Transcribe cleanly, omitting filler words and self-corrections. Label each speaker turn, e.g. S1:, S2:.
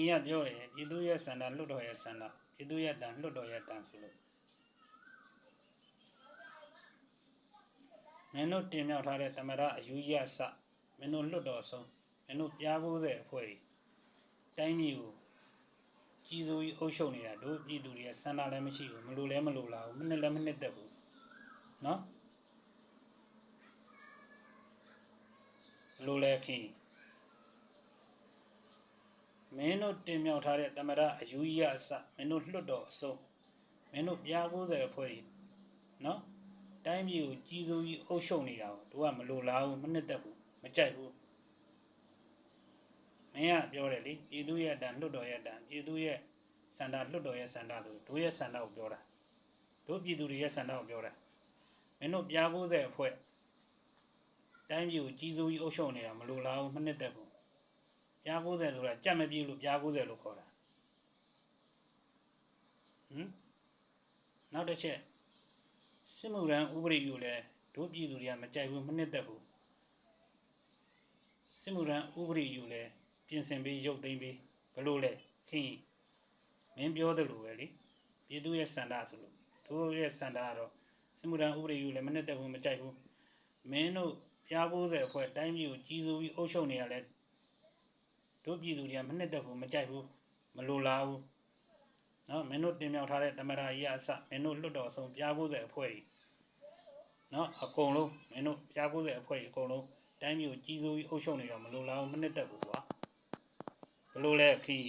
S1: ရပြောတယ်ပြည်သူရဲ့ဆန္ဒလွတ်တော်ရဲ့ဆန္ဒပြည်သူရဲ့တန်လွတ်တော်ရဲ့တန်ဆိုလို့မင်းတို့တင်မြှောက်ထားတဲ့သမရအယူရစမင်းတို့လွတ်တော်ဆုံးမင်းတို့ပြား90အဖွဲ့တိုင်းပြည်ကိုကြီးစိုးကြီးအုပ်ချုပ်နေတာတို့ပြည်သူတွေရဲ့ဆန္ဒလည်းမရှိဘူးမလို့လည်းမလို့လာဘူးမနှစ်လည်းမနှစ်သက်ဘူးနော်လိုလဲခင်မင်းတို့တင်မြှောက်ထားတဲ့သမရအယူရအစမင်းတို့လွတ်တော်အဆုံးမင်းတို့ပြား90အဖွဲ့နော်တိုင်းပြည်ကိုကြီးစိုးကြီးအုပ်ချုပ်နေတာကိုတို့ကမလိုလားဘူးမနှစ်သက်ဘူးမကြိုက်ဘူးမင်းကပြောတယ်လေပြည်သူရဲ့တန်လွတ်တော်ရဲ့တန်ပြည်သူရဲ့ဆန္ဒလွတ်တော်ရဲ့ဆန္ဒဆိုတို့ရဲ့ဆန္ဒကိုပြောတာတို့ပြည်သူတွေရဲ့ဆန္ဒကိုပြောတာမင်းတို့ပြား90အဖွဲ့တိုင်းပြည်ကိုကြီးစိုးကြီးအုပ်ချုပ်နေတာမလိုလားဘူးမနှစ်သက်ဘူးပြား90ဆိုတာကြက်မပြေလို့ပြား90လို့ခေါ်တာနောက်တစ်ချက်စစ်မှုရန်ဥပဒေကိုလည်းတို့ပြည်သူတွေကမကြိုက်ဘူးမနှစ်သက်ဘူးစစ်မှုရန်ဥပဒေကိုလည်းပြင်ဆင်ပြီးရုပ်သိမ်းပြီးဘလို့လဲခင်မင်းပြောတယ်လို့ပဲလေပြည်သူရဲ့စန္ဒဆိုလို့တို့ရဲ့စန္ဒကတော့စစ်မှုရန်ဥပဒေကိုလည်းမနှစ်သက်ဘူးမကြိုက်ဘူးမင်းတို့ပြား90အဖွဲ့တိုင်းပြည်ကိုကြီးစိုးပြီးအုပ်ချုပ်နေရလဲတို့ပြည်သူတွေကမနှစ်သက်ဘူးမကြိုက်ဘူးမလိုလားဘူးနော်မင်းတို့တင်မြှောက်ထားတဲ့သမရကြီးအစမင်းတို့လွတ်တော်ဆုံးပြား90အဖွဲ့ကြီးနော်အကုန်လုံးမင်းတို့ပြား90အဖွဲ့ကြီးအကုန်လုံးတိုင်းပြည်ကိုကြီးစိုးပြီးအုပ်ချုပ်နေတော့မလိုလားဘူးမနှစ်သက်ဘူးကွာဘလို့လဲခီး